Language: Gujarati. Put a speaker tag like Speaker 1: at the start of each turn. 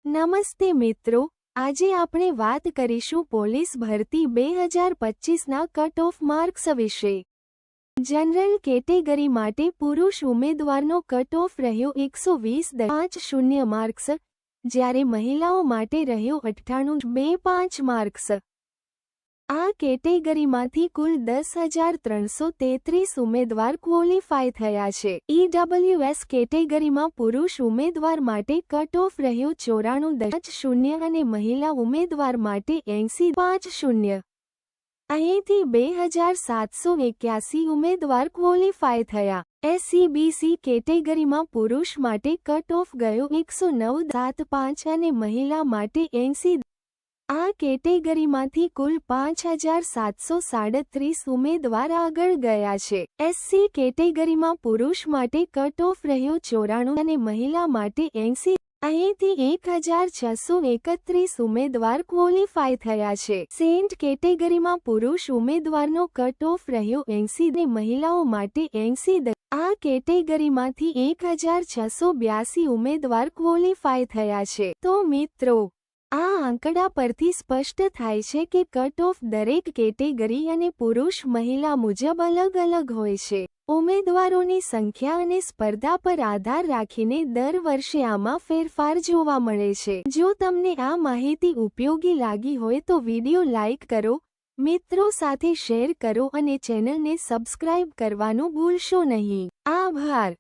Speaker 1: નમસ્તે મિત્રો, આજે આપણે વાત કરીશું પોલીસ ભરતી 2025ના કટ ઓફ માર્ક્સ વિશે। જનરલ કેટેગરી માટે પુરુષ ઉમેદવારનો કટ ઓફ રહ્યો 120.50 માર્ક્સ, જ્યારે મહિલાઓ માટે રહ્યો 98.25 માર્ક્સ। આ કેટેગરીમાંથી કુલ 10,333 ઉમેદવાર ક્વોલિફાય થયા છે। ઈડબ્લ્યુએસ કેટેગરીમાં પુરુષ ઉમેદવાર માટે કટ ઓફ રહ્યો 94.50 અને મહિલા ઉમેદવાર માટે 80.50। અહીંથી 2,781 ઉમેદવાર ક્વોલિફાય થયા। એસસીબીસી કેટેગરીમાં પુરુષ માટે કટ ઓફ ગયો 109.75 અને મહિલા માટે 80। આ કેટેગરીમાંથી કુલ 5,737 ઉમેદવાર આગળ ગયા છે। એસસી કેટેગરીમાં પુરુષ માટે કટ ઓફ રહ્યો 94 અને મહિલા માટે 80। અહીંથી 1,631 ઉમેદવાર ક્વોલિફાય થયા છે। સેન્ટ કેટેગરીમાં પુરુષ ઉમેદવારનો કટ ઓફ રહ્યો 80 અને મહિલાઓ માટે 80। આ કેટેગરીમાંથી 1,682 ઉમેદવાર ક્વોલિફાય થયા છે। તો મિત્રો, આ આંકડા પરથી સ્પષ્ટ થાય છે કે કટ ઓફ દરેક કેટેગરી અને પુરુષ મહિલા મુજબ અલગ અલગ હોય છે। ઉમેદવારોની સંખ્યા અને સ્પર્ધા પર આધાર રાખીને દર વર્ષે આમાં ફેરફાર જોવા મળે છે। જો તમને આ માહિતી ઉપયોગી લાગી હોય તો વિડિયો લાઇક કરો, મિત્રો સાથે શેર કરો અને ચેનલને સબસ્ક્રાઇબ કરવાનું ભૂલશો નહીં। આભાર।